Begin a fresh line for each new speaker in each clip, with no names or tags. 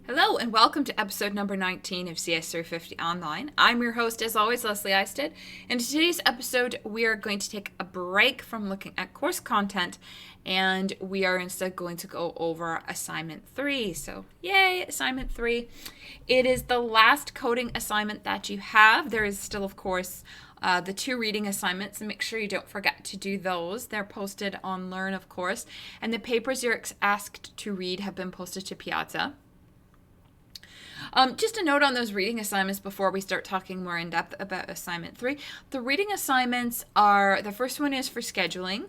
Hello and welcome to episode number 19 of CS350 Online. I'm your host, as always, Leslie Eisted. And in today's episode, we are going to take a break from looking at course content, and we are instead going to go over assignment 3. So, yay, assignment 3. It is the last coding assignment that you have. There is still, of course, the 2 reading assignments, and make sure you don't forget to do those. They're posted on Learn, of course, and the papers you're asked to read have been posted to Piazza. Just a note on those reading assignments before we start talking more in depth about assignment 3. The reading assignments are, the first one is for scheduling.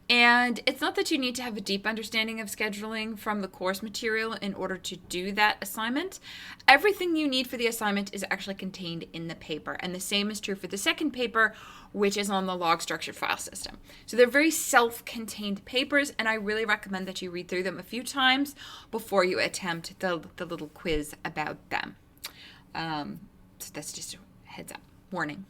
And it's not that you need to have a deep understanding of scheduling from the course material in order to do that assignment. Everything you need for the assignment is actually contained in the paper. And the same is true for the second paper, which is on the log structured file system. So they're very self-contained papers, and I really recommend that you read through them a few times before you attempt the little quiz about them. So that's just a heads up, warning.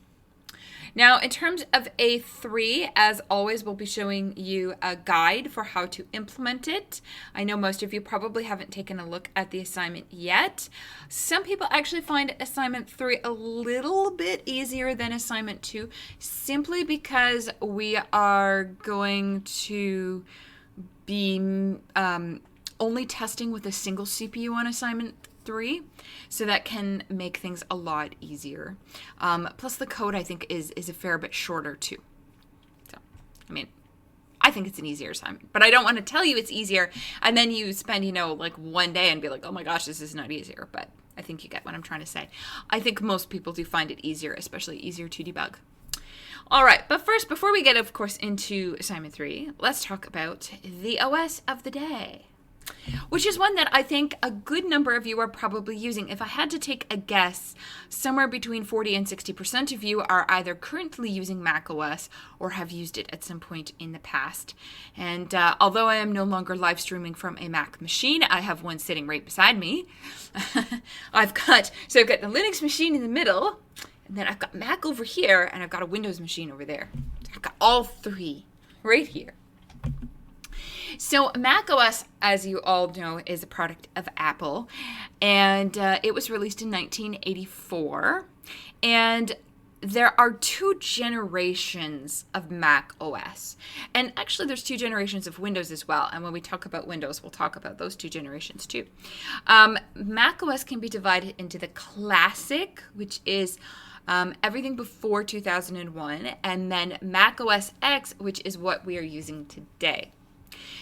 Now, in terms of A3, as always, we'll be showing you a guide for how to implement it. I know most of you probably haven't taken a look at the assignment yet. Some people actually find assignment 3 a little bit easier than assignment 2, simply because we are going to be only testing with a single CPU on assignment 3, so that can make things a lot easier. Plus the code, I think, is a fair bit shorter too. So, I think it's an easier assignment, but I don't want to tell you it's easier and then you spend, like one day and be like, oh my gosh, this is not easier. But I think you get what I'm trying to say. I think most people do find it easier, especially easier to debug. All right, but first, before we get, of course, into assignment 3, let's talk about the OS of the day, which is one that I think a good number of you are probably using. If I had to take a guess, somewhere between 40 and 60% of you are either currently using macOS or have used it at some point in the past. And although I am no longer live streaming from a Mac machine, I have one sitting right beside me. I've got the Linux machine in the middle, and then I've got Mac over here, and I've got a Windows machine over there. I've got all 3 right here. So macOS, as you all know, is a product of Apple, and it was released in 1984, and there are 2 generations of macOS, and actually there's 2 generations of Windows as well, and when we talk about Windows, we'll talk about those 2 generations too. macOS can be divided into the Classic, which is everything before 2001, and then macOS X, which is what we are using today.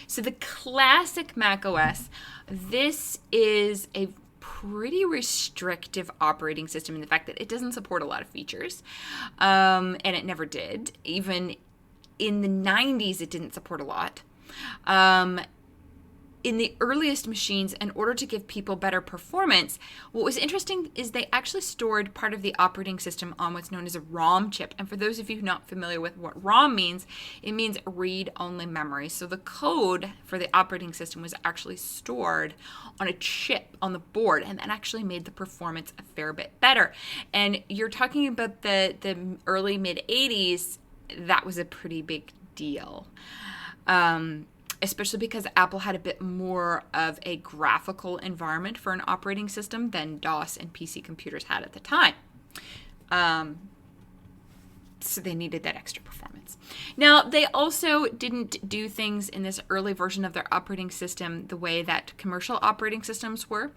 So the Classic macOS, this is a pretty restrictive operating system in the fact that it doesn't support a lot of features, and it never did. Even in the 90s, it didn't support a lot. In the earliest machines, in order to give people better performance, what was interesting is they actually stored part of the operating system on what's known as a ROM chip. And for those of you not familiar with what ROM means, it means read-only memory. So the code for the operating system was actually stored on a chip on the board, and that actually made the performance a fair bit better. And you're talking about the early mid-80s, that was a pretty big deal. Especially because Apple had a bit more of a graphical environment for an operating system than DOS and PC computers had at the time. So they needed that extra performance. Now, they also didn't do things in this early version of their operating system the way that commercial operating systems were.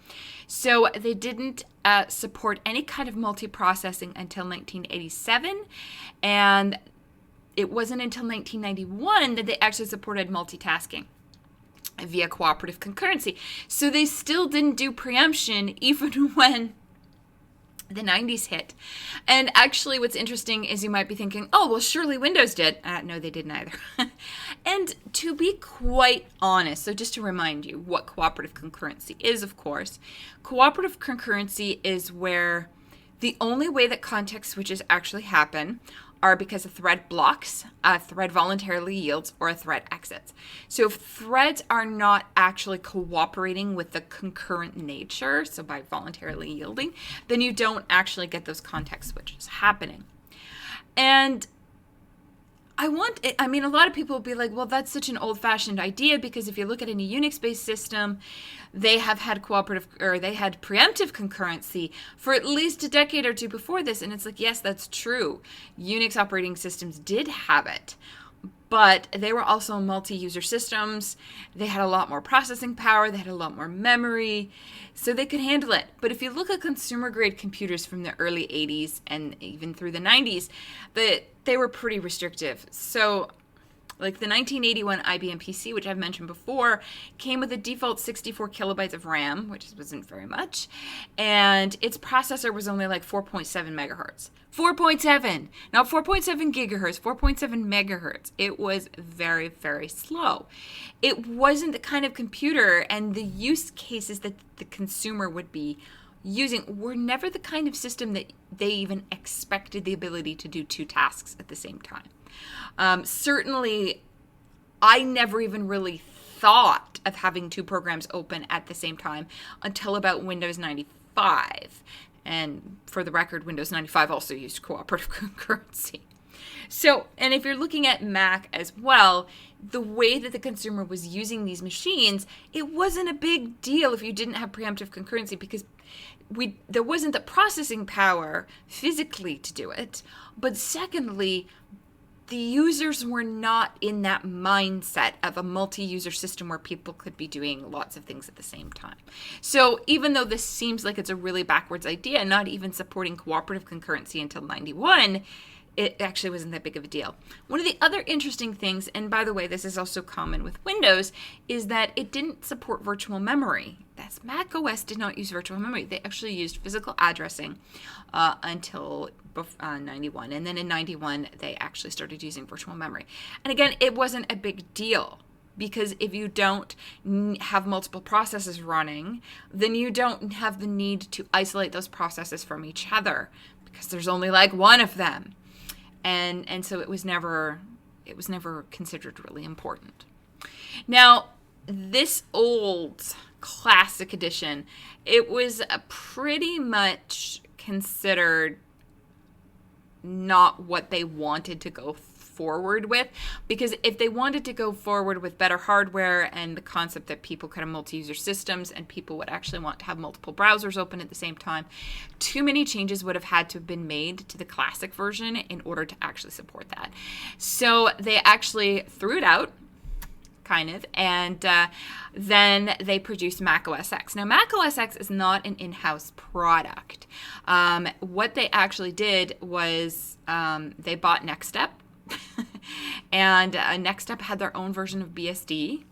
So they didn't support any kind of multiprocessing until 1987, and it wasn't until 1991 that they actually supported multitasking via cooperative concurrency. So they still didn't do preemption even when the 90s hit. And actually what's interesting is you might be thinking, oh, well, surely Windows did. No, they didn't either. And to be quite honest, so just to remind you what cooperative concurrency is, of course, cooperative concurrency is where the only way that context switches actually happen are because a thread blocks, a thread voluntarily yields, or a thread exits. So if threads are not actually cooperating with the concurrent nature, so by voluntarily yielding, then you don't actually get those context switches happening. And I mean, a lot of people will be like, well, that's such an old-fashioned idea, because if you look at any Unix-based system, they have had they had preemptive concurrency for at least a decade or two before this. And it's like, yes, that's true. Unix operating systems did have it, but they were also multi-user systems. They had a lot more processing power. They had a lot more memory, so they could handle it. But if you look at consumer-grade computers from the early 80s and even through the 90s, they were pretty restrictive. So like the 1981 IBM PC, which I've mentioned before, came with a default 64 kilobytes of RAM, which wasn't very much, and its processor was only like 4.7 megahertz. 4.7, not 4.7 gigahertz, 4.7 megahertz. It was very, very slow. It wasn't the kind of computer, and the use cases that the consumer would be using were never the kind of system that they even expected the ability to do two tasks at the same time. Certainly, I never even really thought of having two programs open at the same time until about Windows 95. And for the record, Windows 95 also used cooperative concurrency. So, and if you're looking at Mac as well, the way that the consumer was using these machines, it wasn't a big deal if you didn't have preemptive concurrency, because there wasn't the processing power physically to do it. But secondly, the users were not in that mindset of a multi-user system where people could be doing lots of things at the same time. So even though this seems like it's a really backwards idea, not even supporting cooperative concurrency until 91, it actually wasn't that big of a deal. One of the other interesting things, and by the way, this is also common with Windows, is that it didn't support virtual memory. That's Mac OS did not use virtual memory. They actually used physical addressing until 91. And then in 91, they actually started using virtual memory. And again, it wasn't a big deal, because if you don't have multiple processes running, then you don't have the need to isolate those processes from each other, because there's only like one of them. And so it was never considered really important. Now, this old classic edition, it was pretty much considered not what they wanted to go forward with, because if they wanted to go forward with better hardware and the concept that people could have multi-user systems and people would actually want to have multiple browsers open at the same time, too many changes would have had to have been made to the classic version in order to actually support that. So they actually threw it out, kind of, and then they produced Mac OS X. Now, Mac OS X is not an in-house product. What they actually did was they bought Next Step, and Next Step had their own version of BSD,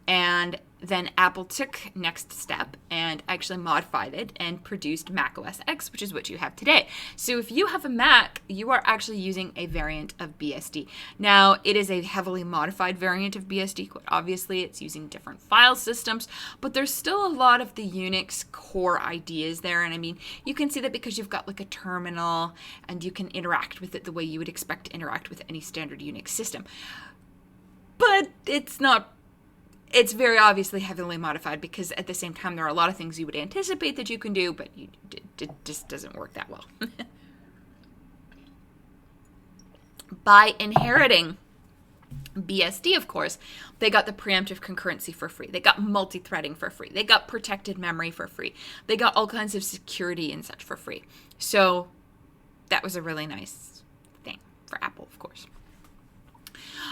and then Apple took Next Step and actually modified it and produced Mac OS X, which is what you have today. So if you have a Mac, you are actually using a variant of BSD. Now, it is a heavily modified variant of BSD. Obviously, it's using different file systems, but there's still a lot of the Unix core ideas there. And I mean, you can see that because you've got like a terminal and you can interact with it the way you would expect to interact with any standard Unix system. But it's very obviously heavily modified, because at the same time, there are a lot of things you would anticipate that you can do, but it just doesn't work that well. By inheriting BSD, of course, they got the preemptive concurrency for free. They got multi-threading for free. They got protected memory for free. They got all kinds of security and such for free. So that was a really nice thing for Apple, of course.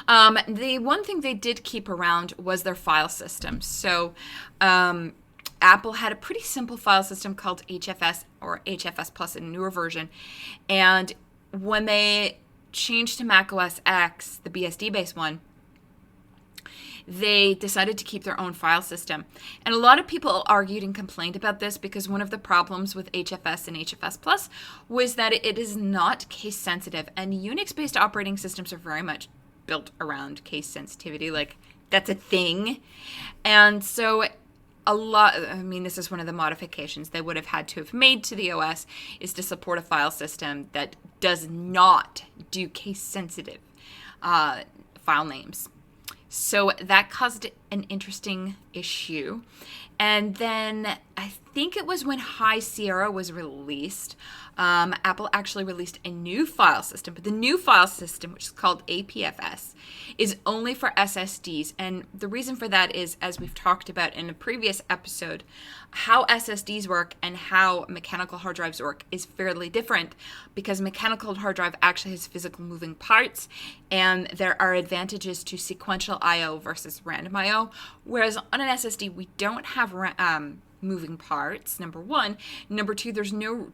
The one thing they did keep around was their file system. So Apple had a pretty simple file system called HFS or HFS Plus, a newer version. And when they changed to Mac OS X, the BSD-based one, they decided to keep their own file system. And a lot of people argued and complained about this, because one of the problems with HFS and HFS Plus was that it is not case sensitive. And Unix-based operating systems are very much built around case sensitivity. Like, that's a thing. And so this is one of the modifications they would have had to have made to the OS, is to support a file system that does not do case sensitive file names. So that caused an interesting issue. And then I think it was when High Sierra was released, Apple actually released a new file system. But the new file system, which is called APFS, is only for SSDs. And the reason for that is, as we've talked about in a previous episode, how SSDs work and how mechanical hard drives work is fairly different, because mechanical hard drive actually has physical moving parts, and there are advantages to sequential I/O versus random I/O, whereas on an SSD we don't have moving parts, number one. Number two, there's no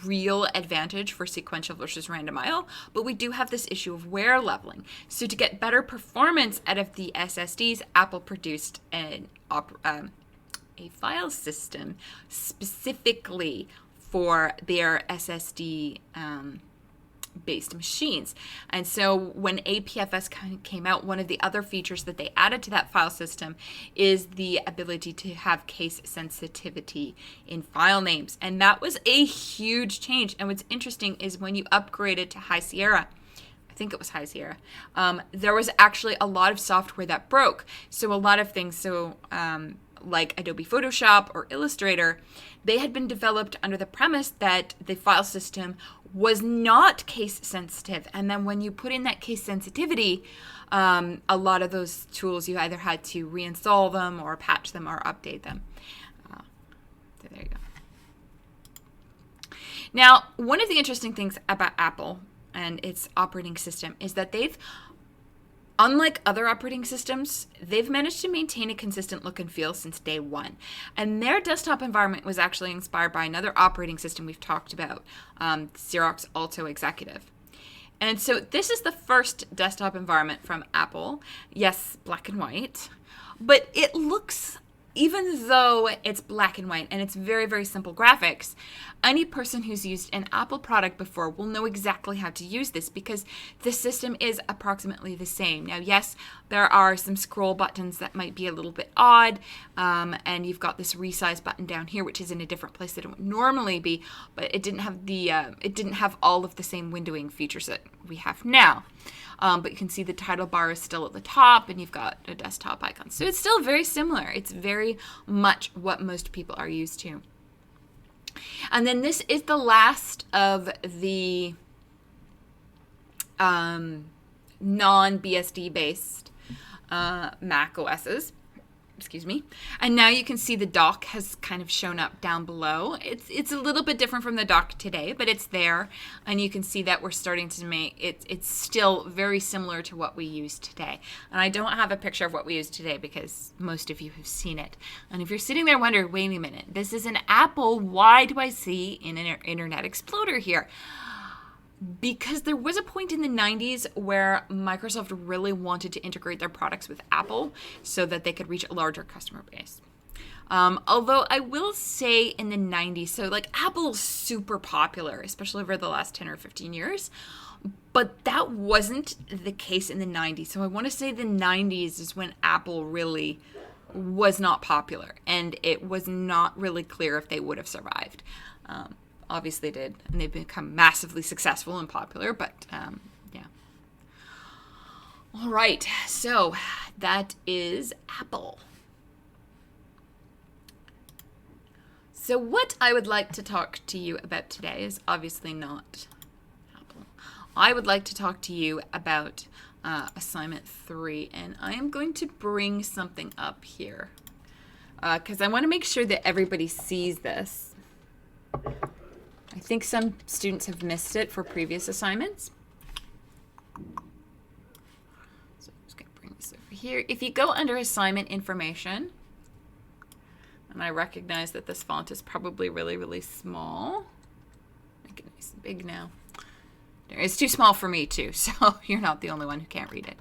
real advantage for sequential versus random I/O, but we do have this issue of wear leveling. So to get better performance out of the SSDs, Apple produced a file system specifically for their SSD based machines. And so when APFS came out, one of the other features that they added to that file system is the ability to have case sensitivity in file names. And that was a huge change. And what's interesting is when you upgraded to High Sierra, I think it was High Sierra, there was actually a lot of software that broke. So a lot of things, like Adobe Photoshop or Illustrator, they had been developed under the premise that the file system was not case sensitive. And then when you put in that case sensitivity, a lot of those tools, you either had to reinstall them or patch them or update them. So there you go. Now, one of the interesting things about Apple and its operating system is that unlike other operating systems, they've managed to maintain a consistent look and feel since day one. And their desktop environment was actually inspired by another operating system we've talked about, Xerox Alto Executive. And so this is the first desktop environment from Apple. Yes, black and white, but it looks, even though it's black and white and it's very, very simple graphics, any person who's used an Apple product before will know exactly how to use this, because the system is approximately the same. Now, yes, there are some scroll buttons that might be a little bit odd, and you've got this resize button down here, which is in a different place than it would normally be, but it didn't have all of the same windowing features that we have now. But you can see the title bar is still at the top, and you've got a desktop icon. So it's still very similar. It's very much what most people are used to. And then this is the last of the non-BSD based Mac OSs. Excuse me. And now you can see the dock has kind of shown up down below. It's a little bit different from the dock today, but it's there. And you can see that we're starting to make it. It's still very similar to what we use today. And I don't have a picture of what we use today because most of you have seen it. And if you're sitting there wondering, wait a minute, this is an Apple. Why do I see an Internet Explorer here? Because there was a point in the 90s where Microsoft really wanted to integrate their products with Apple so that they could reach a larger customer base. Although I will say in the 90s, so like Apple's super popular, especially over the last 10 or 15 years, but that wasn't the case in the 90s. So I want to say the 90s is when Apple really was not popular, and it was not really clear if they would have survived. Obviously did, and they've become massively successful and popular, but yeah. All right, so that is Apple. So what I would like to talk to you about today is obviously not Apple. I would like to talk to you about assignment 3, and I am going to bring something up here because I want to make sure that everybody sees this. I think some students have missed it for previous assignments. So I'm just going to bring this over here. If you go under assignment information, and I recognize that this font is probably really, really small. Make it nice and big now. It's too small for me too, so you're not the only one who can't read it.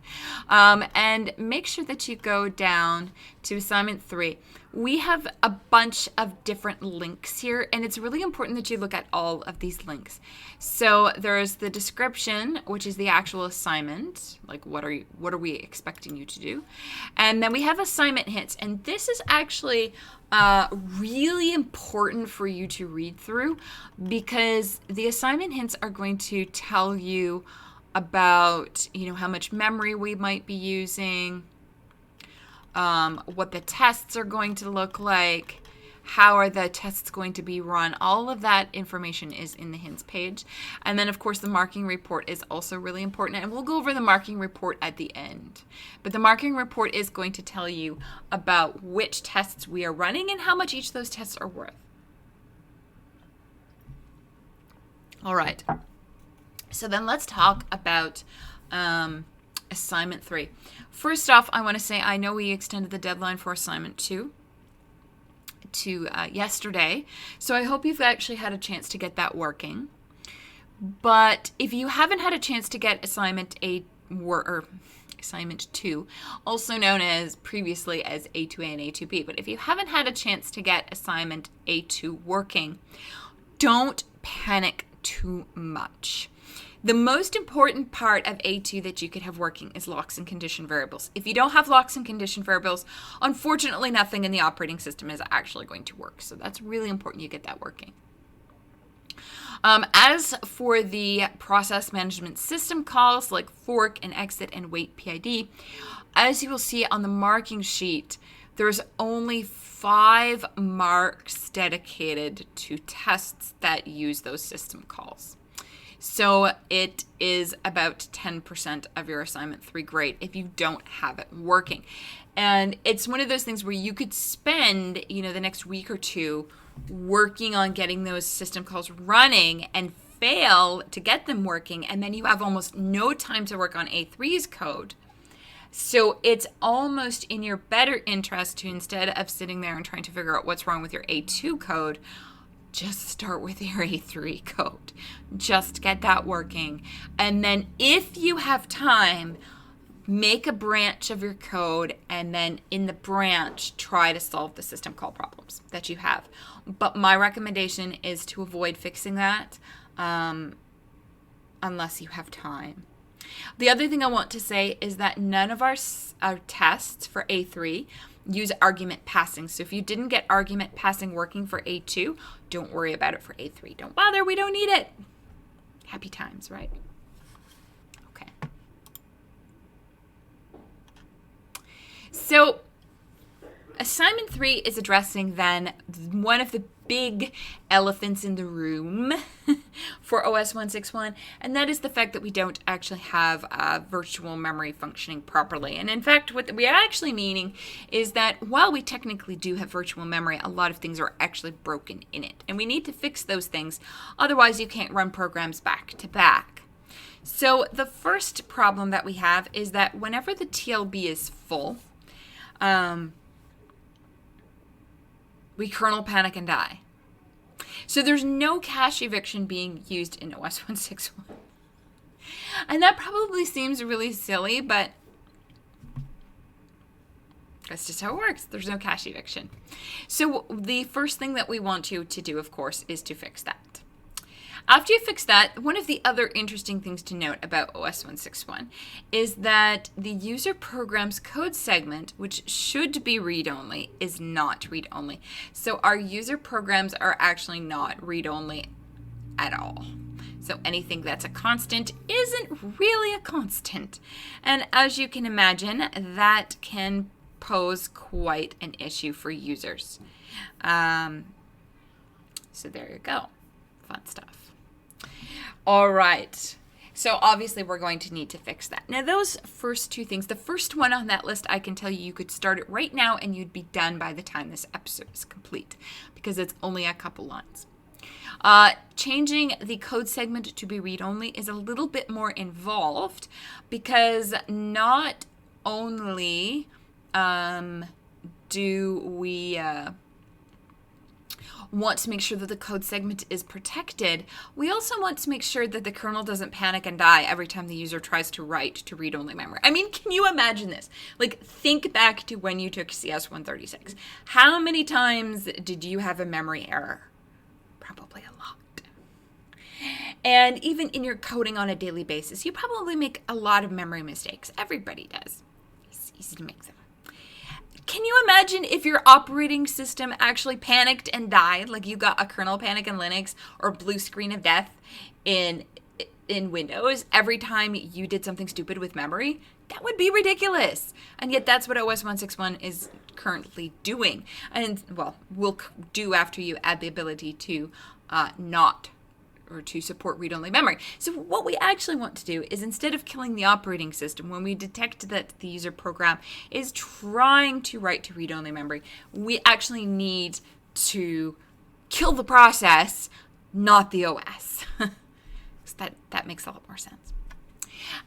And make sure that you go down to assignment 3. We have a bunch of different links here, and it's really important that you look at all of these links. So there's the description, which is the actual assignment, like what are we expecting you to do? And then we have assignment hints, and this is actually really important for you to read through, because the assignment hints are going to tell you about, how much memory we might be using, what the tests are going to look like, how are the tests going to be run. All of that information is in the hints page. And then, of course, the marking report is also really important. And we'll go over the marking report at the end. But the marking report is going to tell you about which tests we are running and how much each of those tests are worth. All right. So then let's talk about assignment 3. First off, I want to say I know we extended the deadline for assignment 2 to yesterday, so I hope you've actually had a chance to get that working. But if you haven't had a chance to get assignment 2, also known as previously as A2A and A2B, but if you haven't had a chance to get assignment A2 working, don't panic too much. The most important part of A2 that you could have working is locks and condition variables. If you don't have locks and condition variables, unfortunately nothing in the operating system is actually going to work. So that's really important you get that working. As for the process management system calls like fork and exit and wait PID, as you will see on the marking sheet, there's only 5 marks dedicated to tests that use those system calls. So it is about 10% of your assignment 3 grade if you don't have it working. And it's one of those things where you could spend, the next week or two working on getting those system calls running and fail to get them working, and then you have almost no time to work on A3's code. So it's almost in your better interest to, instead of sitting there and trying to figure out what's wrong with your A2 code, just start with your A3 code. Just get that working. And then if you have time, make a branch of your code, and then in the branch, try to solve the system call problems that you have. But my recommendation is to avoid fixing that unless you have time. The other thing I want to say is that none of our tests for A3 use argument passing. So if you didn't get argument passing working for A2, don't worry about it for A3. Don't bother, we don't need it. Happy times, right? Okay. So assignment 3 is addressing then one of the big elephants in the room for OS 161, and that is the fact that we don't actually have virtual memory functioning properly. And in fact, what we are actually meaning is that while we technically do have virtual memory, a lot of things are actually broken in it, and we need to fix those things. Otherwise, you can't run programs back to back. So the first problem that we have is that whenever the TLB is full, we kernel panic and die. So there's no cache eviction being used in OS 161. And that probably seems really silly, but that's just how it works. There's no cache eviction. So the first thing that we want you to do, of course, is to fix that. After you fix that, one of the other interesting things to note about OS 161 is that the user program's code segment, which should be read-only, is not read-only. So our user programs are actually not read-only at all. So anything that's a constant isn't really a constant. And as you can imagine, that can pose quite an issue for users. So there you go. Fun stuff. All right. So obviously we're going to need to fix that. Now those first 2 things, the first one on that list, I can tell you could start it right now and you'd be done by the time this episode is complete because it's only a couple lines. Changing the code segment to be read-only is a little bit more involved because not only do we want to make sure that the code segment is protected, we also want to make sure that the kernel doesn't panic and die every time the user tries to write to read-only memory. I mean, can you imagine this? Like, think back to when you took CS136. How many times did you have a memory error? Probably a lot. And even in your coding on a daily basis, you probably make a lot of memory mistakes. Everybody does. It's easy to make them. Can you imagine if your operating system actually panicked and died, like you got a kernel panic in Linux or blue screen of death in in Windows every time you did something stupid with memory. That would be ridiculous. And yet that's what OS 161 is currently doing. And, well, will do after you add the ability to to support read-only memory. So what we actually want to do is, instead of killing the operating system, when we detect that the user program is trying to write to read-only memory, we actually need to kill the process, not the OS. So that makes a lot more sense.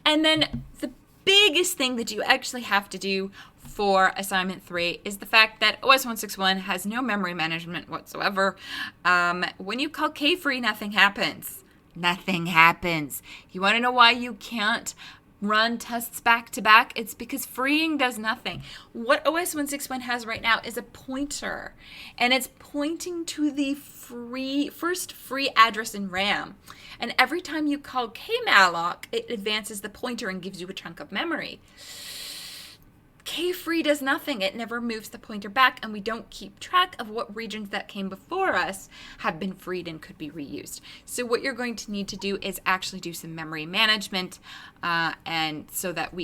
And then the biggest thing that you actually have to do for assignment 3 is the fact that OS 161 has no memory management whatsoever. When you call kfree, nothing happens. Nothing happens. You want to know why you can't run tests back to back? It's because freeing does nothing. What OS 161 has right now is a pointer, and it's pointing to the first free address in RAM. And every time you call kmalloc, it advances the pointer and gives you a chunk of memory. Kfree does nothing. It never moves the pointer back, and we don't keep track of what regions that came before us have been freed and could be reused. So what you're going to need to do is actually do some memory management, and so that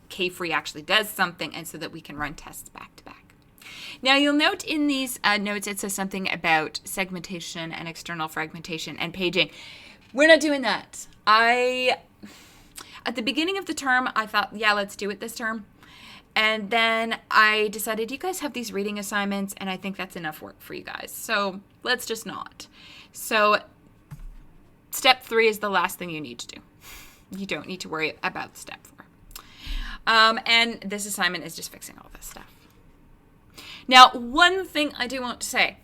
Kfree actually does something, and so that we can run tests back to back. Now you'll note in these notes it says something about segmentation and external fragmentation and paging. We're not doing that. At the beginning of the term, I thought, yeah, let's do it this term. And then I decided, you guys have these reading assignments, and I think that's enough work for you guys. So let's just not. So step 3 is the last thing you need to do. You don't need to worry about step 4. And this assignment is just fixing all this stuff. Now, one thing I do want to say,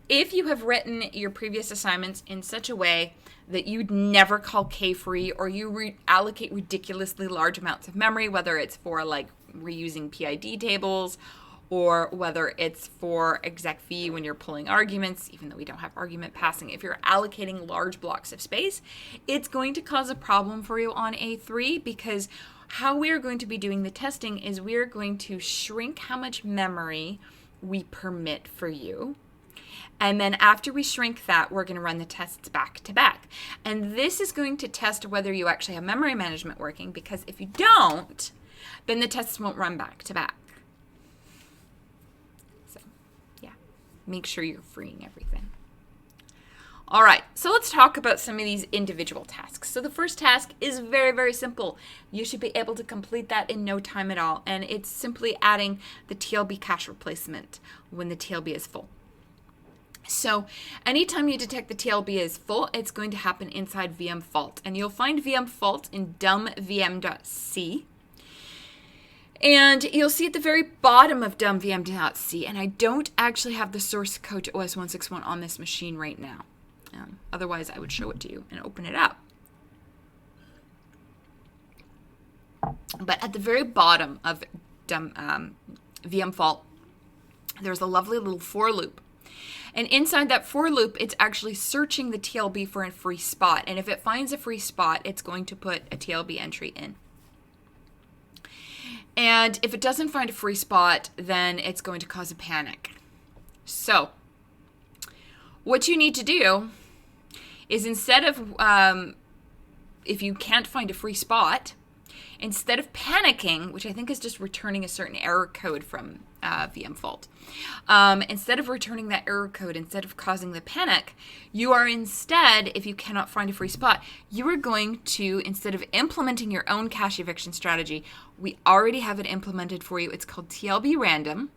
if you have written your previous assignments in such a way that you'd never call kfree, or you allocate ridiculously large amounts of memory, whether it's for like reusing PID tables, or whether it's for execv when you're pulling arguments, even though we don't have argument passing, if you're allocating large blocks of space, it's going to cause a problem for you on A3, because how we are going to be doing the testing is we are going to shrink how much memory we permit for you. And then after we shrink that, we're going to run the tests back to back. And this is going to test whether you actually have memory management working, because if you don't, then the tests won't run back to back. So, yeah, make sure you're freeing everything. All right, so let's talk about some of these individual tasks. So the first task is very, very simple. You should be able to complete that in no time at all. And it's simply adding the TLB cache replacement when the TLB is full. So anytime you detect the TLB is full, it's going to happen inside VM fault. And you'll find VM fault in dumvm.c. And you'll see at the very bottom of dumvm.c, and I don't actually have the source code to OS 161 on this machine right now. Otherwise, I would show it to you and open it up. But at the very bottom of VM fault, there's a lovely little for loop. And inside that for loop, it's actually searching the TLB for a free spot. And if it finds a free spot, it's going to put a TLB entry in. And if it doesn't find a free spot, then it's going to cause a panic. So what you need to do is, instead of, if you can't find a free spot, instead of panicking, which I think is just returning a certain error code from VM fault, instead of returning that error code, instead of causing the panic, you are instead, if you cannot find a free spot, you are going to, instead of implementing your own cache eviction strategy, we already have it implemented for you. It's called TLB random.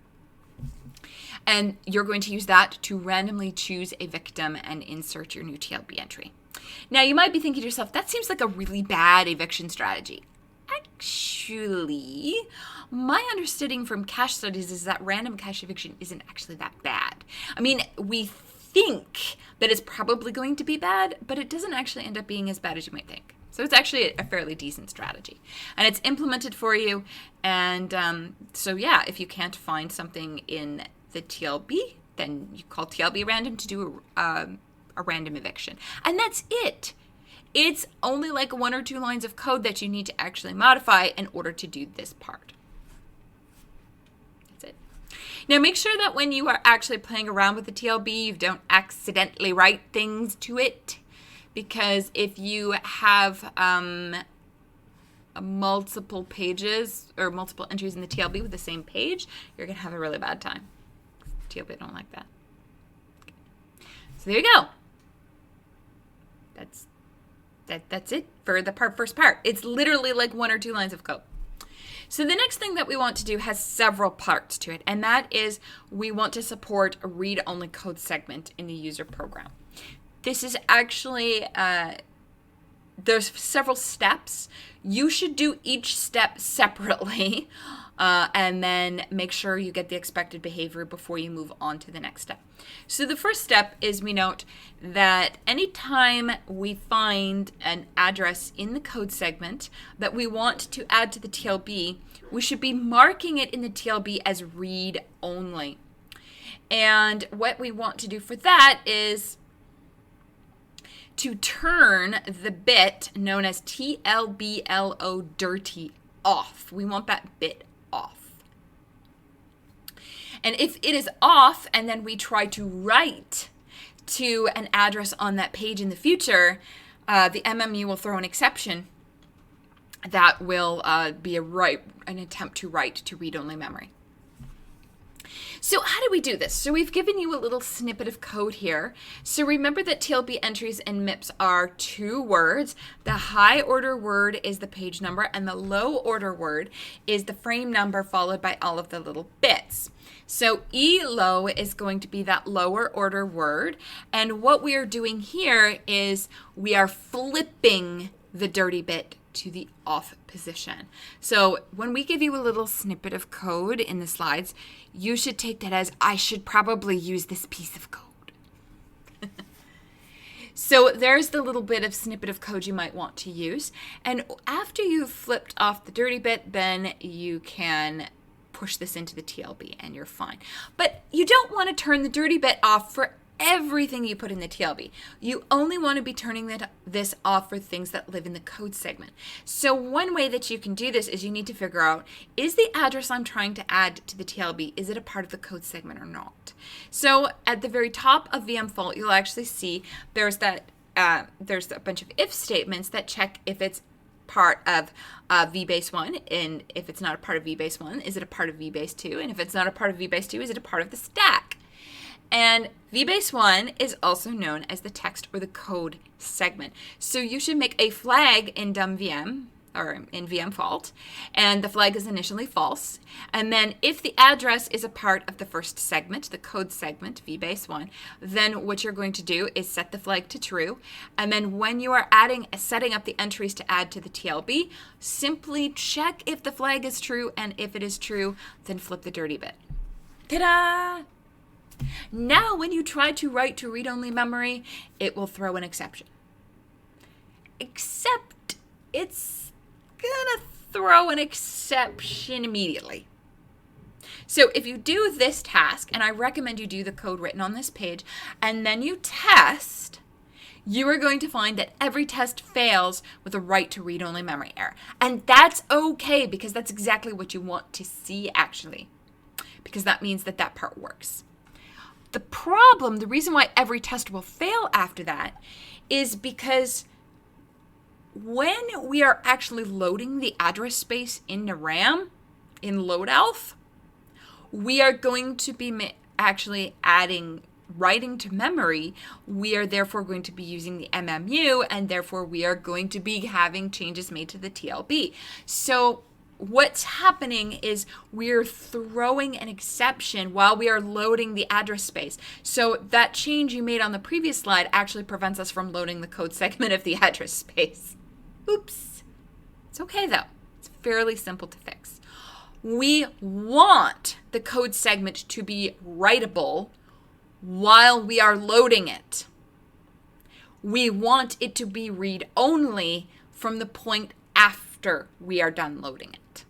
And you're going to use that to randomly choose a victim and insert your new TLB entry. Now, you might be thinking to yourself, that seems like a really bad eviction strategy. Actually, my understanding from cache studies is that random cache eviction isn't actually that bad. I mean, we think that it's probably going to be bad, but it doesn't actually end up being as bad as you might think. So it's actually a fairly decent strategy. And it's implemented for you. And so, yeah, if you can't find something in the TLB, then you call TLB random to do a random eviction. And that's it. It's only like 1 or 2 lines of code that you need to actually modify in order to do this part. That's it. Now make sure that when you are actually playing around with the TLB, you don't accidentally write things to it, because if you have multiple pages or multiple entries in the TLB with the same page, you're going to have a really bad time. TLB don't like that. Okay. So there you go. That's it for the first part. It's literally like 1 or 2 lines of code. So the next thing that we want to do has several parts to it, and that is we want to support a read-only code segment in the user program. This is actually, there's several steps. You should do each step separately, and then make sure you get the expected behavior before you move on to the next step. So the first step is we note that anytime we find an address in the code segment that we want to add to the TLB, we should be marking it in the TLB as read only. And what we want to do for that is to turn the bit known as TLBLO dirty off. We want that bit off. And if it is off and then we try to write to an address on that page in the future, the MMU will throw an exception that will be an attempt to write to read-only memory. So how do we do this? So we've given you a little snippet of code here. So remember that TLB entries and MIPS are 2 words. The high order word is the page number, and the low order word is the frame number followed by all of the little bits. So ELO is going to be that lower order word. And what we are doing here is we are flipping the dirty bit to the off position. So when we give you a little snippet of code in the slides, you should take that as, I should probably use this piece of code. So there's the little bit of snippet of code you might want to use. And after you've flipped off the dirty bit, then you can push this into the TLB and you're fine. But you don't want to turn the dirty bit off for everything you put in the TLB. You only want to be turning this off for things that live in the code segment. So one way that you can do this is you need to figure out, is the address I'm trying to add to the TLB, is it a part of the code segment or not? So at the very top of VM fault, you'll actually see there's a bunch of if statements that check if it's part of VBase 1, and if it's not a part of VBase 1, is it a part of VBase 2? And if it's not a part of VBase 2, is it a part of the stack? And VBase 1 is also known as the text or the code segment. So you should make a flag in dumvm, or in VM fault, and the flag is initially false. And then if the address is a part of the first segment, the code segment, VBase 1, then what you're going to do is set the flag to true. And then when you are setting up the entries to add to the TLB, simply check if the flag is true, and if it is true, then flip the dirty bit. Ta-da! Now, when you try to write to read-only memory, it will throw an exception. Except it's gonna throw an exception immediately. So if you do this task, and I recommend you do the code written on this page, and then you test, you are going to find that every test fails with a write to read-only memory error. And that's okay, because that's exactly what you want to see, actually, because that means that that part works. The problem, the reason why every test will fail after that, is because when we are actually loading the address space into RAM in loadelf, we are going to be actually adding writing to memory. We are therefore going to be using the MMU, and therefore we are going to be having changes made to the TLB. So what's happening is we're throwing an exception while we are loading the address space. So that change you made on the previous slide actually prevents us from loading the code segment of the address space. Oops. It's okay though. It's fairly simple to fix. We want the code segment to be writable while we are loading it. We want it to be read-only from the point after we are done loading it.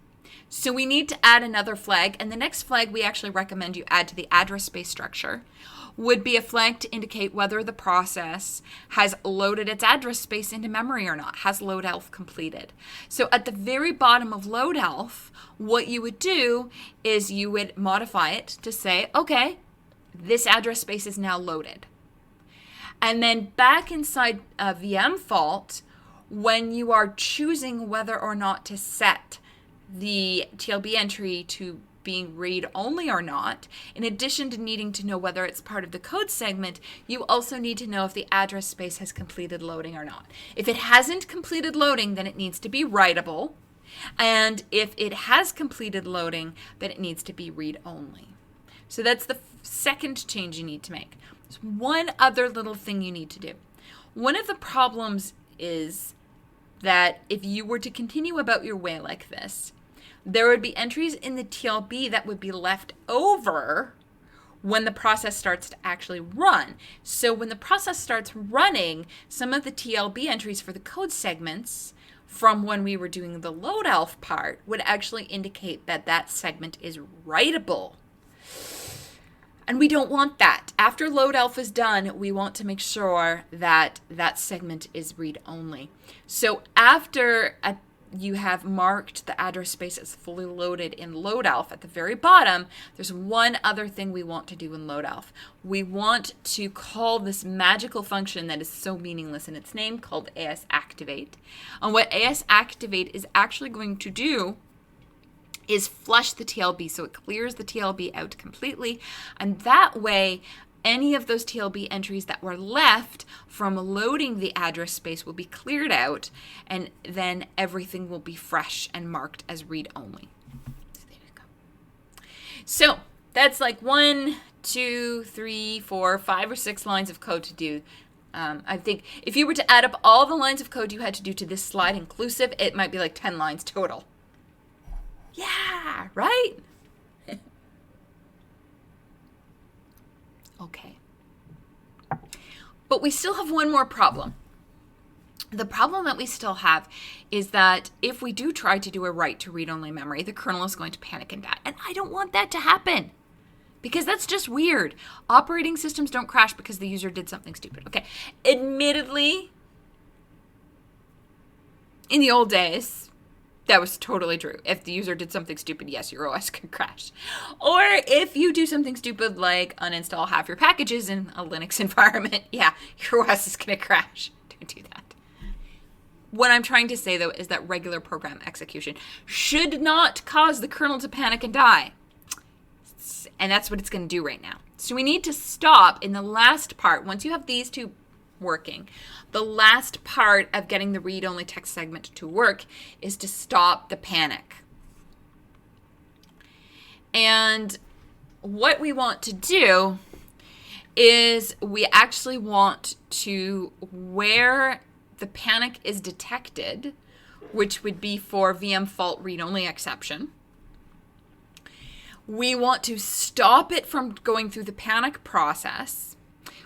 So we need to add another flag, and the next flag we actually recommend you add to the address space structure would be a flag to indicate whether the process has loaded its address space into memory or not, has loadelf completed. So at the very bottom of loadelf, what you would do is you would modify it to say, okay, this address space is now loaded. And then back inside VM fault, when you are choosing whether or not to set the TLB entry to being read-only or not, in addition to needing to know whether it's part of the code segment, you also need to know if the address space has completed loading or not. If it hasn't completed loading, then it needs to be writable. And if it has completed loading, then it needs to be read-only. So that's the second change you need to make. There's one other little thing you need to do. One of the problems is that if you were to continue about your way like this, there would be entries in the TLB that would be left over when the process starts to actually run. So when the process starts running, some of the TLB entries for the code segments from when we were doing the load elf part would actually indicate that that segment is writable. And we don't want that. After load elf is done, we want to make sure that that segment is read-only. So after you have marked the address space as fully loaded in load elf at the very bottom, there's one other thing we want to do in load elf. We want to call this magical function that is so meaningless in its name called asActivate. And what asActivate is actually going to do is flush the TLB, so it clears the TLB out completely, and that way any of those TLB entries that were left from loading the address space will be cleared out, and then everything will be fresh and marked as read-only. So there you go. So that's like 1, 2, 3, 4, 5 or 6 lines of code to do. I think if you were to add up all the lines of code you had to do to this slide inclusive, it might be like 10 lines total. Yeah, right? Okay. But we still have one more problem. The problem that we still have is that if we do try to do a write to read-only memory, the kernel is going to panic and die. And I don't want that to happen because that's just weird. Operating systems don't crash because the user did something stupid. Okay, admittedly, in the old days, that was totally true. If the user did something stupid, yes, your OS could crash. Or if you do something stupid like uninstall half your packages in a Linux environment, yeah, your OS is going to crash. Don't do that. What I'm trying to say, though, is that regular program execution should not cause the kernel to panic and die. And that's what it's going to do right now. So we need to stop in the last part. Once you have these two working, the last part of getting the read-only text segment to work is to stop the panic. And what we want to do is we actually want to, where the panic is detected, which would be for VM fault read-only exception, we want to stop it from going through the panic process,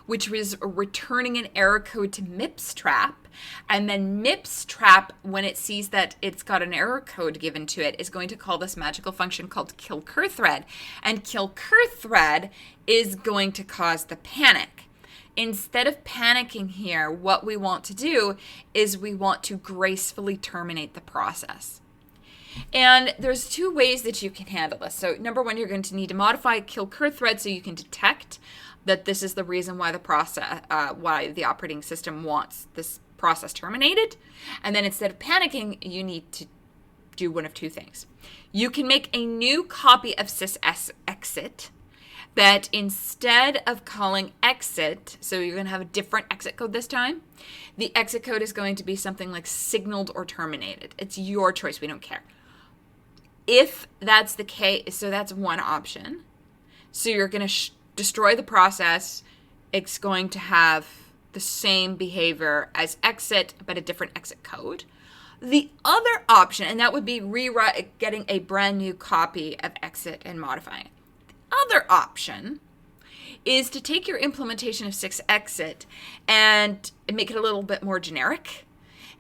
which was returning an error code to MIPS trap. And then MIPS trap, when it sees that it's got an error code given to it, is going to call this magical function called killCurthread. And killCurthread is going to cause the panic. Instead of panicking here, what we want to do is we want to gracefully terminate the process. And there's 2 ways that you can handle this. So number 1, you're going to need to modify killCurthread so you can detect that this is the reason why the process, why the operating system wants this process terminated. And then instead of panicking, you need to do one of 2 things. You can make a new copy of sysexit that instead of calling exit, so you're going to have a different exit code this time, the exit code is going to be something like signaled or terminated. It's your choice. We don't care. If that's the case, so that's one option. So you're going to destroy the process. It's going to have the same behavior as exit, but a different exit code. The other option, and that would be getting a brand new copy of exit and modifying it. The other option is to take your implementation of sysexit and make it a little bit more generic.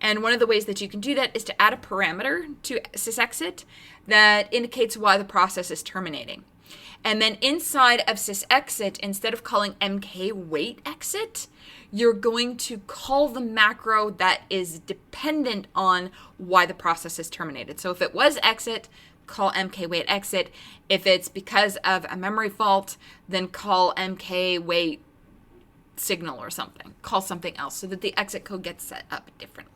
And one of the ways that you can do that is to add a parameter to sysexit that indicates why the process is terminating. And then inside of sysexit, instead of calling mkWaitExit, you're going to call the macro that is dependent on why the process is terminated. So if it was exit, call mkWaitExit. If it's because of a memory fault, then call mkWait signal or something, call something else so that the exit code gets set up differently.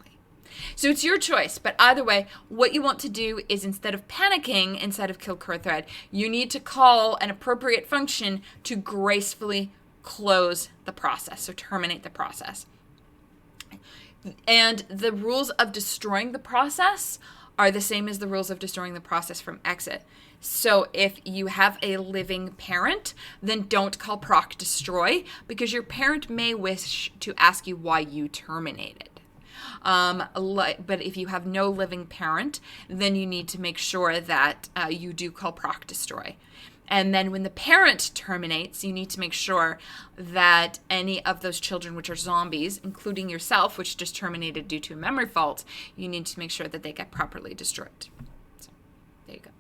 So it's your choice, but either way, what you want to do is instead of panicking inside of kill core thread, you need to call an appropriate function to gracefully close the process or terminate the process. And the rules of destroying the process are the same as the rules of destroying the process from exit. So if you have a living parent, then don't call proc destroy because your parent may wish to ask you why you terminated. But if you have no living parent, then you need to make sure that you do call proc destroy. And then when the parent terminates, you need to make sure that any of those children which are zombies, including yourself, which just terminated due to a memory fault, you need to make sure that they get properly destroyed. So there you go.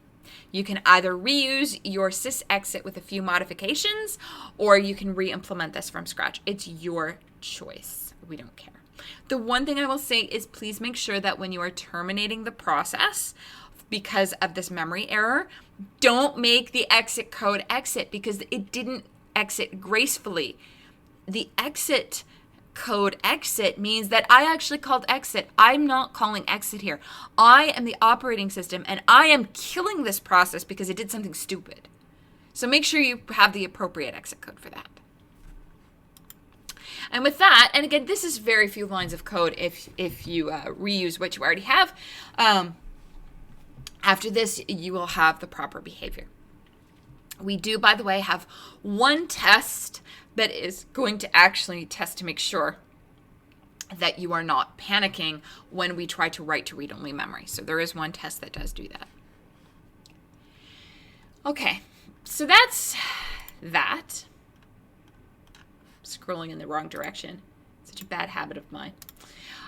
You can either reuse your sys exit with a few modifications, or you can re-implement this from scratch. It's your choice. We don't care. The one thing I will say is please make sure that when you are terminating the process because of this memory error, don't make the exit code exit because it didn't exit gracefully. The exit code exit means that I actually called exit. I'm not calling exit here. I am the operating system and I am killing this process because it did something stupid. So make sure you have the appropriate exit code for that. And with that, and again, this is very few lines of code if you reuse what you already have. After this, you will have the proper behavior. We do, by the way, have one test that is going to actually test to make sure that you are not panicking when we try to write to read-only memory. So there is one test that does do that. Okay, so that's that. Scrolling in the wrong direction. Such a bad habit of mine.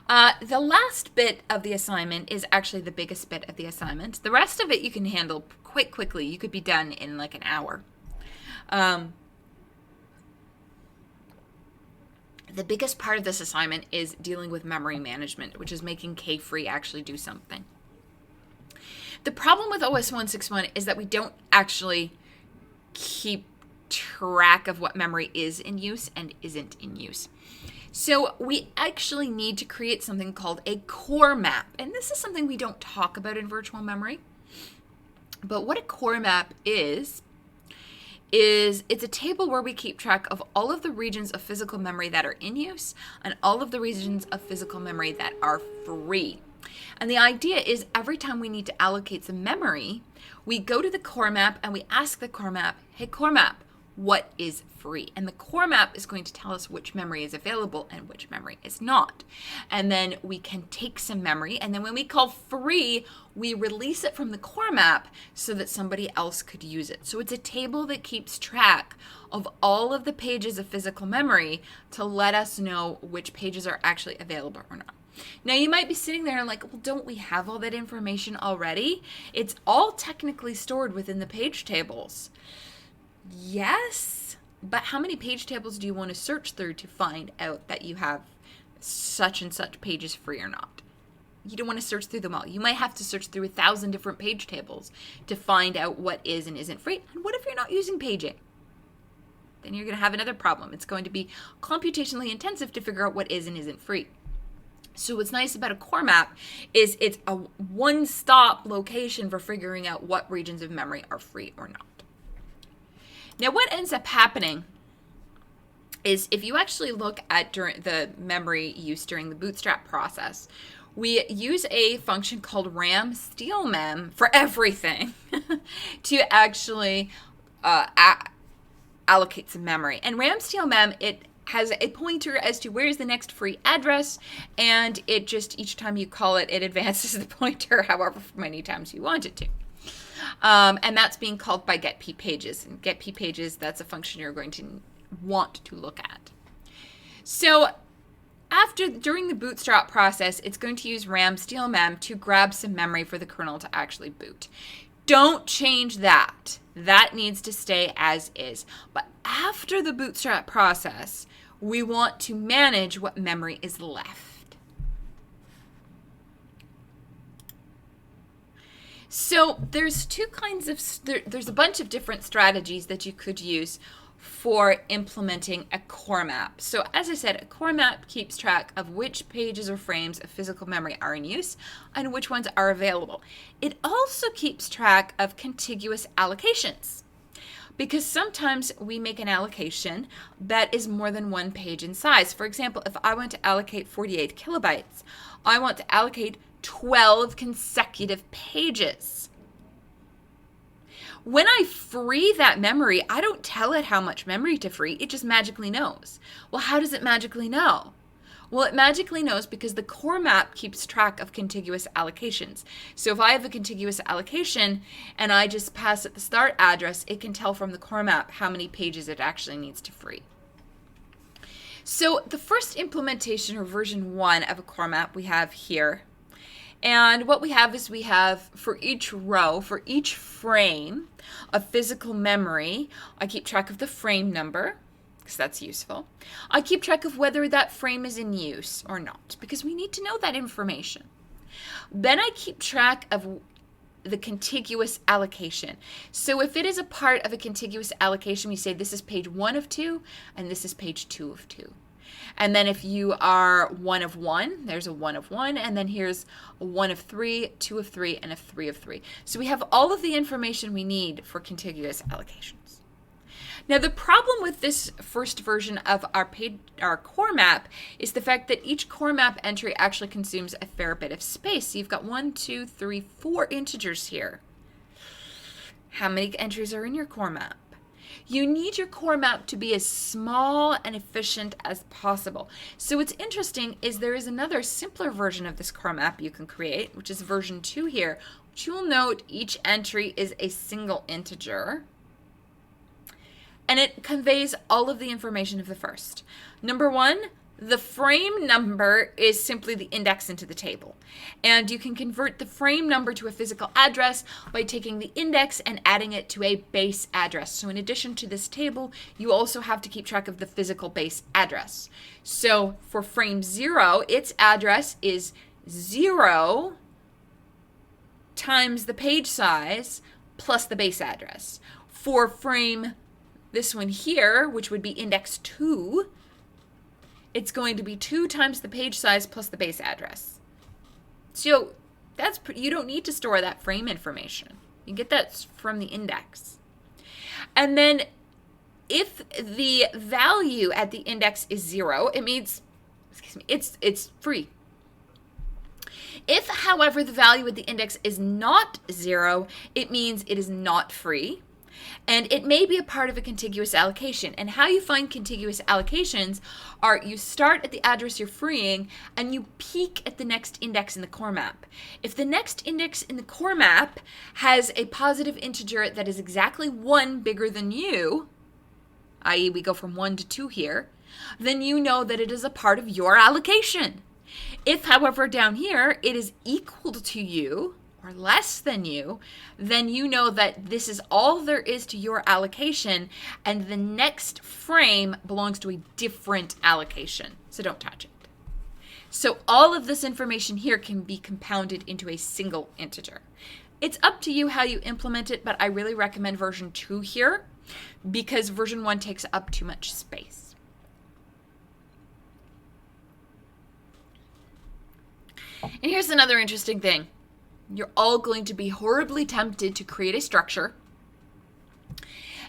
The last bit of the assignment is actually the biggest bit of the assignment. The rest of it you can handle quite quickly. You could be done in like an hour. The biggest part of this assignment is dealing with memory management, which is making K-free actually do something. The problem with OS 161 is that we don't actually keep track of what memory is in use and isn't in use. So we actually need to create something called a core map. And this is something we don't talk about in virtual memory. But what a core map is it's a table where we keep track of all of the regions of physical memory that are in use and all of the regions of physical memory that are free. And the idea is every time we need to allocate some memory, we go to the core map and we ask the core map, hey, core map, what is free? And the core map is going to tell us which memory is available and which memory is not. And then we can take some memory, and then when we call free, we release it from the core map so that somebody else could use it. So it's a table that keeps track of all of the pages of physical memory to let us know which pages are actually available or not. Now you might be sitting there and like, well, don't we have all that information already? It's all technically stored within the page tables. Yes, but how many page tables do you want to search through to find out that you have such and such pages free or not? You don't want to search through them all. You might have to search through 1,000 different page tables to find out what is and isn't free. And what if you're not using paging? Then you're going to have another problem. It's going to be computationally intensive to figure out what is and isn't free. So what's nice about a core map is it's a one-stop location for figuring out what regions of memory are free or not. Now, what ends up happening is if you actually look at during the memory use during the bootstrap process, we use a function called ram steal mem for everything to actually allocate some memory. And ram steal mem, it has a pointer as to where's the next free address, and it just, each time you call it, it advances the pointer however many times you want it to. And that's being called by getPpages. And getPpages, that's a function you're going to want to look at. So during the bootstrap process, it's going to use ram steal mem to grab some memory for the kernel to actually boot. Don't change that. That needs to stay as is. But after the bootstrap process, we want to manage what memory is left. So there's two kinds of, there's a bunch of different strategies that you could use for implementing a core map. So as I said, a core map keeps track of which pages or frames of physical memory are in use and which ones are available. It also keeps track of contiguous allocations, because sometimes we make an allocation that is more than one page in size. For example, if I want to allocate 48 kilobytes, I want to allocate 12 consecutive pages. When I free that memory, I don't tell it how much memory to free. It just magically knows. Well, how does it magically know? Well, it magically knows because the core map keeps track of contiguous allocations. So if I have a contiguous allocation and I just pass it the start address, it can tell from the core map how many pages it actually needs to free. So the first implementation, or version 1 of a core map, we have here. And what we have is we have, for each row, for each frame of physical memory, I keep track of the frame number, because that's useful. I keep track of whether that frame is in use or not, because we need to know that information. Then I keep track of the contiguous allocation. So if it is a part of a contiguous allocation, we say this is page 1 of 2, and this is page 2 of 2. And then if you are 1 of 1, there's a 1 of 1, and then here's a 1 of 3, 2 of 3, and a 3 of 3. So we have all of the information we need for contiguous allocations. Now the problem with this first version of our core map is the fact that each core map entry actually consumes a fair bit of space. So you've got 1, 2, 3, 4 integers here. How many entries are in your core map? You need your core map to be as small and efficient as possible. So what's interesting is there is another simpler version of this core map you can create, which is version 2 here, which you'll note each entry is a single integer. And it conveys all of the information of the first. Number 1, the frame number is simply the index into the table. And you can convert the frame number to a physical address by taking the index and adding it to a base address. So in addition to this table, you also have to keep track of the physical base address. So for frame 0, its address is 0 times the page size plus the base address. For frame, this one here, which would be index 2, it's going to be 2 times the page size plus the base address. So you don't need to store that frame information. You get that from the index. And then if the value at the index is 0, it means, it's free. If, however, the value at the index is not 0, it means it is not free. And it may be a part of a contiguous allocation. And how you find contiguous allocations are you start at the address you're freeing and you peek at the next index in the core map. If the next index in the core map has a positive integer that is exactly 1 bigger than you, i.e. we go from 1 to 2 here, then you know that it is a part of your allocation. If, however, down here it is equal to you, or less than you, then you know that this is all there is to your allocation, and the next frame belongs to a different allocation. So don't touch it. So all of this information here can be compounded into a single integer. It's up to you how you implement it, but I really recommend version 2 here because version 1 takes up too much space. And here's another interesting thing. You're all going to be horribly tempted to create a structure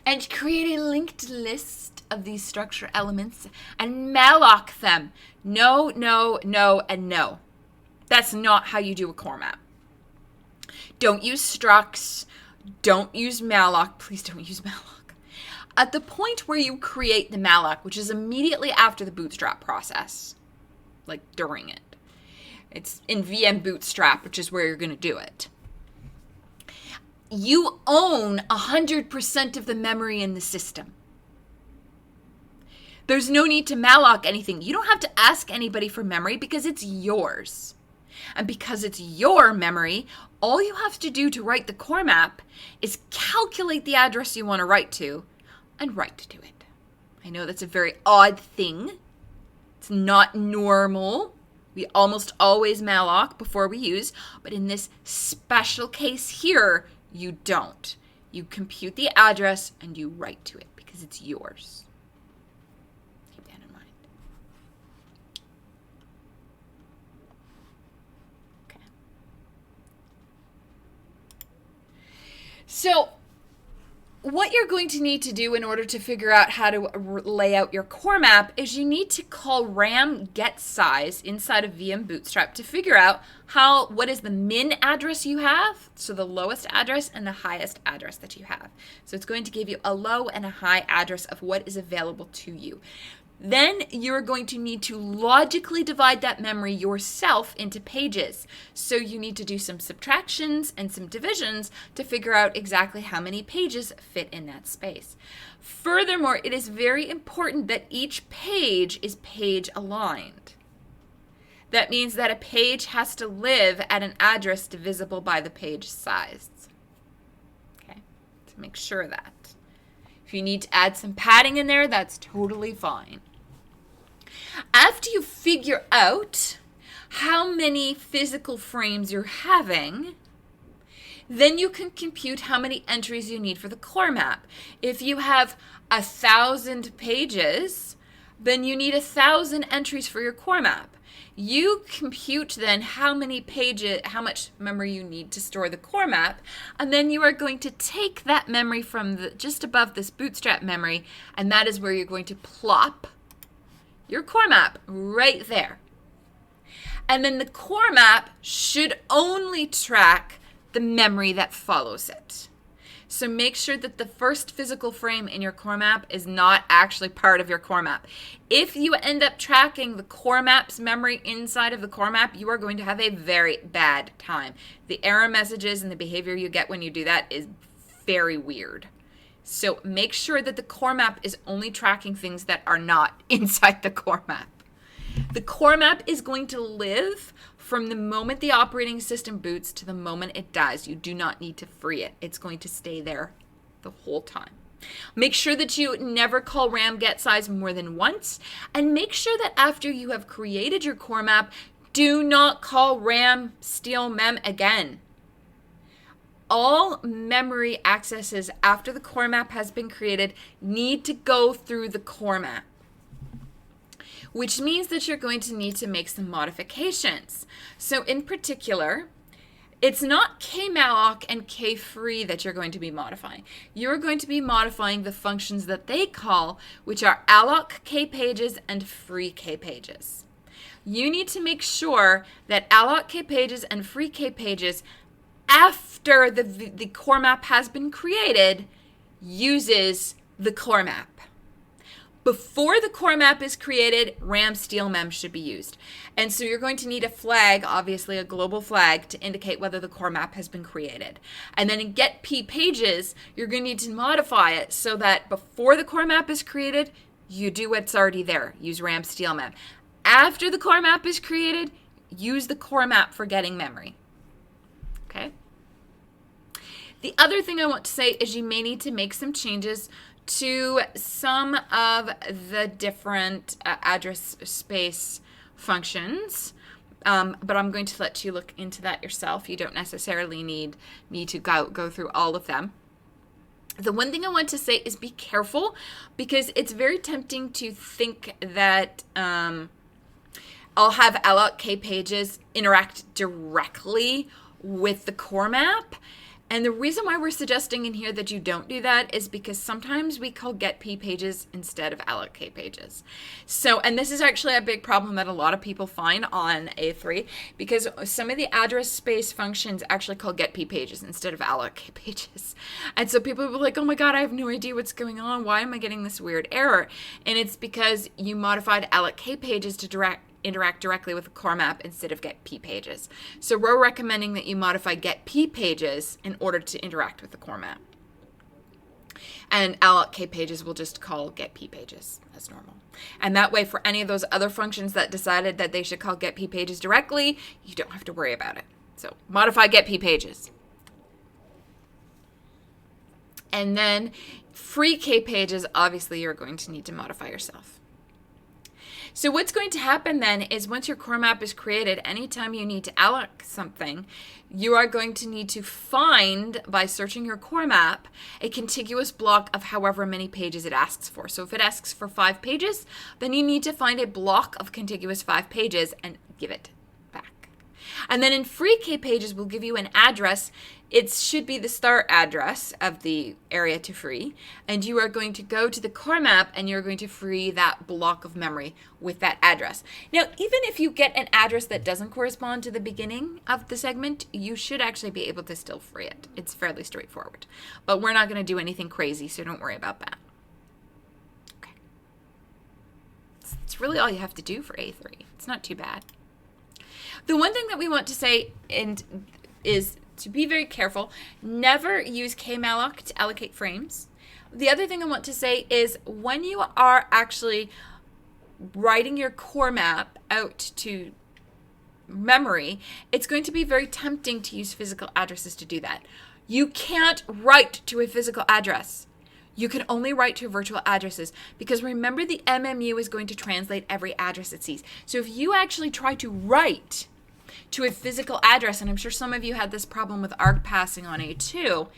and create a linked list of these structure elements and malloc them. No, no, no, and no. That's not how you do a core map. Don't use structs. Don't use malloc. Please don't use malloc. At the point where you create the malloc, which is immediately after the bootstrap process, like during it, it's in VM Bootstrap, which is where you're going to do it. You own 100% of the memory in the system. There's no need to malloc anything. You don't have to ask anybody for memory because it's yours. And because it's your memory, all you have to do to write the core map is calculate the address you want to write to and write to it. I know that's a very odd thing. It's not normal. We almost always malloc before we use, but in this special case here, you don't. You compute the address and you write to it because it's yours. Keep that in mind. Okay. So what you're going to need to do in order to figure out how to lay out your core map is you need to call ram get size inside of VM Bootstrap to figure out what is the min address you have, so the lowest address and the highest address that you have. So it's going to give you a low and a high address of what is available to you. Then you're going to need to logically divide that memory yourself into pages. So you need to do some subtractions and some divisions to figure out exactly how many pages fit in that space. Furthermore, it is very important that each page is page aligned. That means that a page has to live at an address divisible by the page size. Okay, to make sure of that. If you need to add some padding in there, that's totally fine. After you figure out how many physical frames you're having, then you can compute how many entries you need for the core map. If you have 1,000 pages, then you need 1,000 entries for your core map. You compute then how much memory you need to store the core map, and then you are going to take that memory from just above this bootstrap memory, and that is where you're going to plop your core map right there. And then the core map should only track the memory that follows it. So make sure that the first physical frame in your core map is not actually part of your core map. If you end up tracking the core map's memory inside of the core map, you are going to have a very bad time. The error messages and the behavior you get when you do that is very weird. So make sure that the core map is only tracking things that are not inside the core map. The core map is going to live from the moment the operating system boots to the moment it dies. You do not need to free it. It's going to stay there the whole time. Make sure that you never call ram get size more than once, and make sure that after you have created your core map, do not call ram steal mem again. All memory accesses after the core map has been created need to go through the core map, which means that you're going to need to make some modifications. So in particular, it's not kmalloc and kfree that you're going to be modifying. You're going to be modifying the functions that they call, which are alloc kpages and free kpages. You need to make sure that alloc kpages and free kpages, after the core map has been created, uses the core map. Before the core map is created, ram steal mem should be used. And so you're going to need a flag, obviously a global flag, to indicate whether the core map has been created. And then in get p pages, you're going to need to modify it so that before the core map is created, you do what's already there. Use ram steal mem. After the core map is created, use the core map for getting memory. Okay? The other thing I want to say is you may need to make some changes to some of the different address space functions, but I'm going to let you look into that yourself. You don't necessarily need me to go through all of them. The one thing I want to say is be careful, because it's very tempting to think that I'll have alloc kpages interact directly with the core map. And the reason why we're suggesting in here that you don't do that is because sometimes we call get p pages instead of alloc kpages. So, and this is actually a big problem that a lot of people find on A3, because some of the address space functions actually call get p pages instead of alloc kpages. And so people will be like, oh my God, I have no idea what's going on. Why am I getting this weird error? And it's because you modified alloc kpages to interact directly with the core map instead of get p pages. So we're recommending that you modify get p pages in order to interact with the core map. And alloc kpages will just call get p pages as normal. And that way, for any of those other functions that decided that they should call get p pages directly, you don't have to worry about it. So modify get p pages. And then free kpages, obviously you're going to need to modify yourself. So what's going to happen then is once your core map is created, anytime you need to allocate something, you are going to need to find, by searching your core map, a contiguous block of however many pages it asks for. So if it asks for 5 pages, then you need to find a block of contiguous 5 pages and give it back. And then in free K pages, we'll give you an address. It should be the start address of the area to free, and you are going to go to the core map and you're going to free that block of memory with that address. Now, even if you get an address that doesn't correspond to the beginning of the segment, you should actually be able to still free it. It's fairly straightforward, but we're not going to do anything crazy, so don't worry about that. Okay. It's really all you have to do for A3. It's not too bad. The one thing that we want to say is to be very careful. Never use kmalloc to allocate frames. The other thing I want to say is when you are actually writing your core map out to memory, it's going to be very tempting to use physical addresses to do that. You can't write to a physical address. You can only write to virtual addresses, because remember, the MMU is going to translate every address it sees. So if you actually try to write to a physical address, and I'm sure some of you had this problem with arg passing on A2,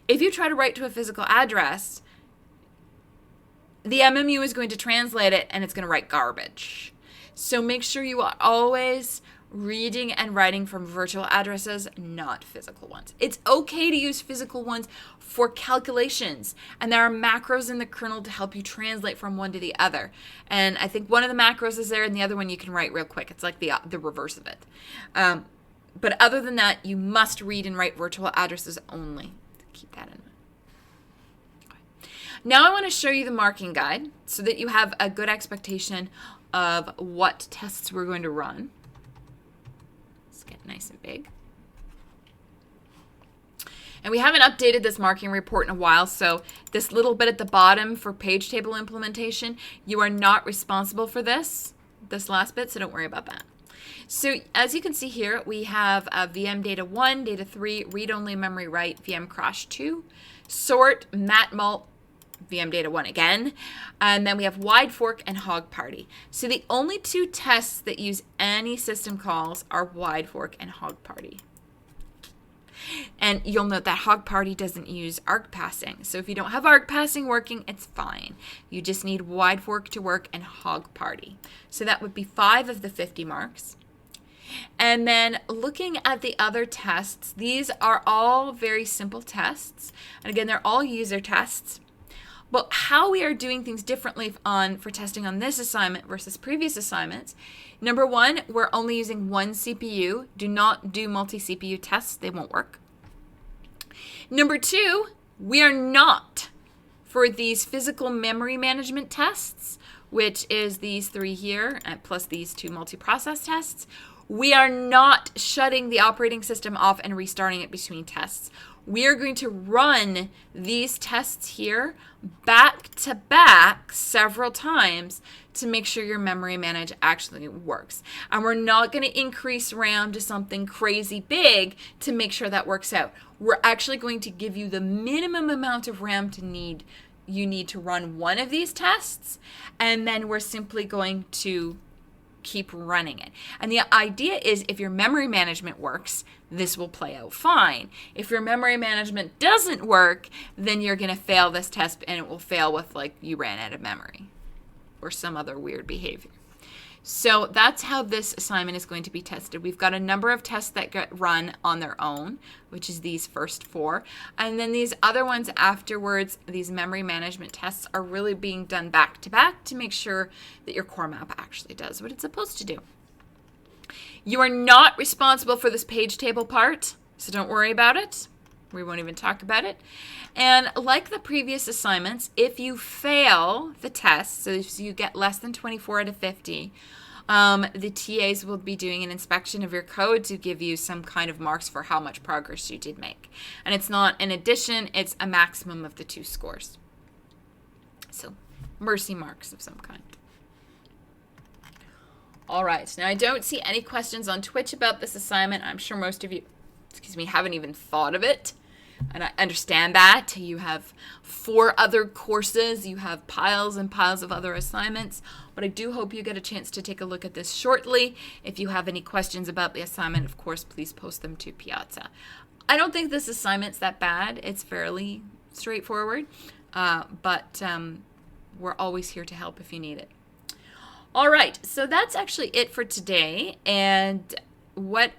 if you try to write to a physical address, the MMU is going to translate it and it's going to write garbage. So make sure you are always reading and writing from virtual addresses, not physical ones. It's okay to use physical ones for calculations, and there are macros in the kernel to help you translate from one to the other. And I think one of the macros is there, and the other one you can write real quick. It's like the reverse of it. But other than that, you must read and write virtual addresses only. Keep that in mind. Okay. Now I want to show you the marking guide so that you have a good expectation of what tests we're going to run. Get nice and big. And we haven't updated this marking report in a while, so this little bit at the bottom for page table implementation, you are not responsible for this last bit, so don't worry about that. So as you can see here, we have VM data 1, data 3, read-only memory write, VM crash 2, sort, matmul, VM data 1 again, and then we have wide fork and hog party. So the only 2 tests that use any system calls are wide fork and hog party. And you'll note that hog party doesn't use arg passing. So if you don't have arg passing working, it's fine. You just need wide fork to work and hog party. So that would be 5 of the 50 marks. And then looking at the other tests, these are all very simple tests. And again, they're all user tests. But how we are doing things differently for testing on this assignment versus previous assignments. Number 1, we're only using 1 CPU. Do not do multi-CPU tests. They won't work. Number 2, we are not, for these physical memory management tests, which is these 3 here, plus these 2 multi-process tests, we are not shutting the operating system off and restarting it between tests. We are going to run these tests here back to back several times to make sure your memory manage actually works. And we're not going to increase RAM to something crazy big to make sure that works out. We're actually going to give you the minimum amount of RAM you need to run one of these tests, and then we're simply going to keep running it. And the idea is if your memory management works, this will play out fine. If your memory management doesn't work, then you're going to fail this test, and it will fail with like you ran out of memory or some other weird behavior. So that's how this assignment is going to be tested. We've got a number of tests that get run on their own, which is these first 4. And then these other ones afterwards, these memory management tests, are really being done back to back to make sure that your core map actually does what it's supposed to do. You are not responsible for this page table part, so don't worry about it. We won't even talk about it. And like the previous assignments, if you fail the test, so if you get less than 24 out of 50, the TAs will be doing an inspection of your code to give you some kind of marks for how much progress you did make. And it's not an addition, it's a maximum of the 2 scores. So mercy marks of some kind. All right, now I don't see any questions on Twitch about this assignment. I'm sure most of you, haven't even thought of it. And I understand that. You have 4 other courses. You have piles and piles of other assignments. But I do hope you get a chance to take a look at this shortly. If you have any questions about the assignment, of course, please post them to Piazza. I don't think this assignment's that bad. It's fairly straightforward. But we're always here to help if you need it. All right. So that's actually it for today. And what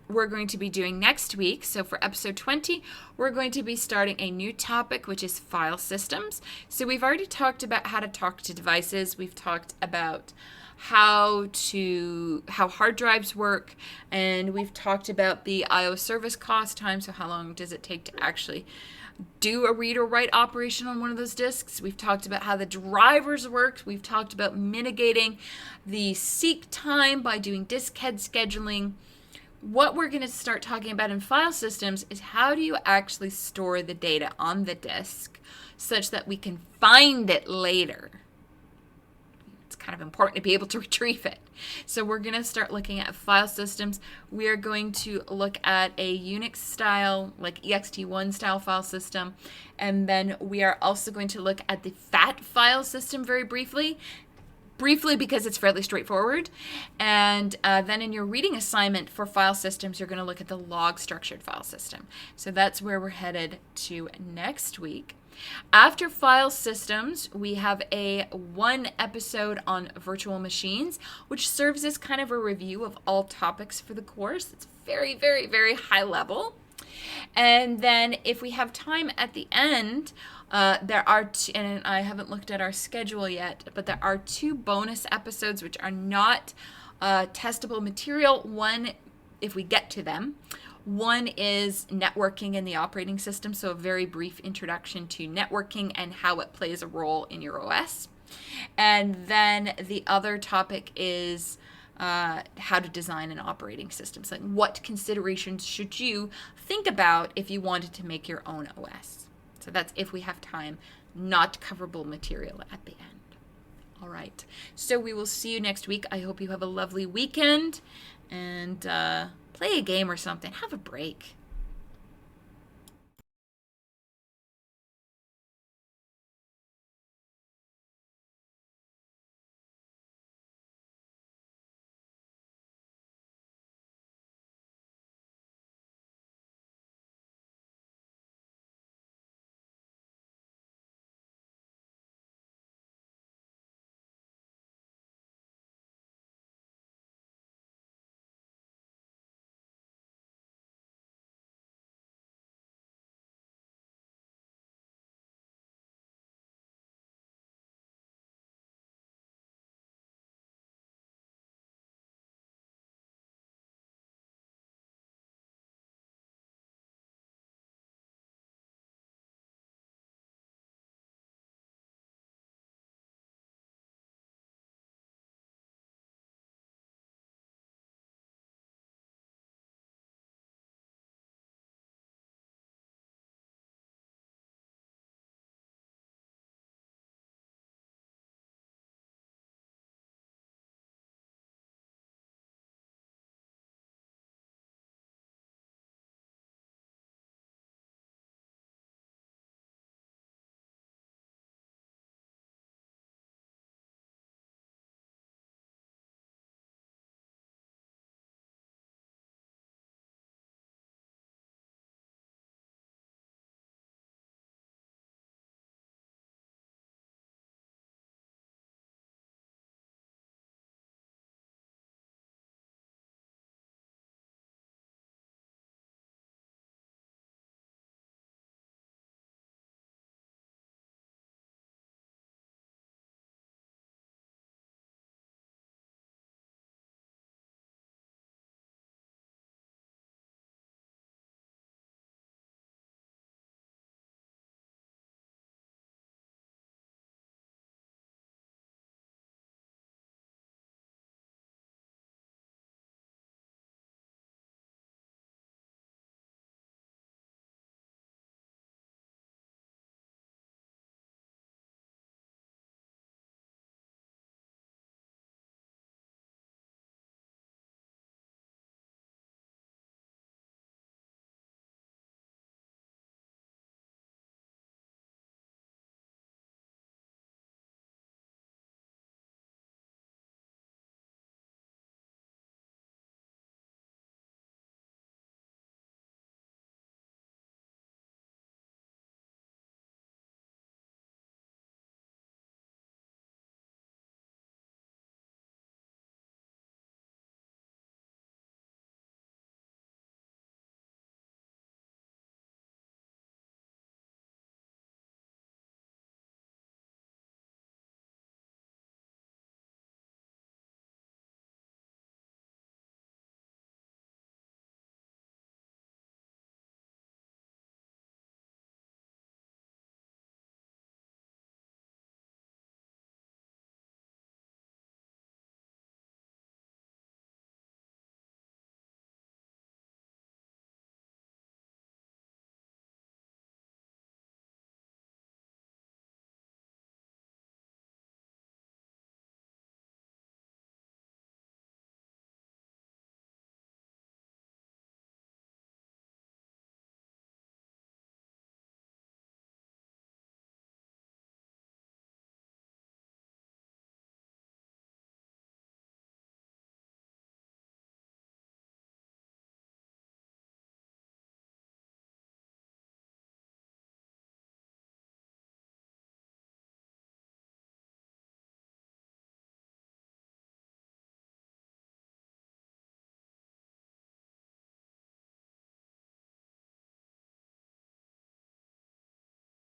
we're going to be doing next week. So for episode 20, we're going to be starting a new topic, which is file systems. So we've already talked about how to talk to devices. We've talked about how hard drives work, and we've talked about the I/O service cost time. So how long does it take to actually do a read or write operation on one of those disks. We've talked about how the drivers work. We've talked about mitigating the seek time by doing disk head scheduling. What we're going to start talking about in file systems is how do you actually store the data on the disk such that we can find it later. It's kind of important to be able to retrieve it. So we're going to start looking at file systems. We are going to look at a Unix style, like ext1 style file system. And then we are also going to look at the FAT file system very briefly because it's fairly straightforward. And then in your reading assignment for file systems, you're going to look at the log structured file system. So that's where we're headed to next week. After file systems, we have a 1 episode on virtual machines, which serves as kind of a review of all topics for the course. It's very, very, very high level. And then if we have time at the end, there are, and I haven't looked at our schedule yet, but there are 2 bonus episodes which are not testable material. One, if we get to them. One is networking in the operating system, so a very brief introduction to networking and how it plays a role in your OS. And then the other topic is how to design an operating system. So what considerations should you think about if you wanted to make your own OS? So that's if we have time, not coverable material at the end. All right. So we will see you next week. I hope you have a lovely weekend and play a game or something. Have a break.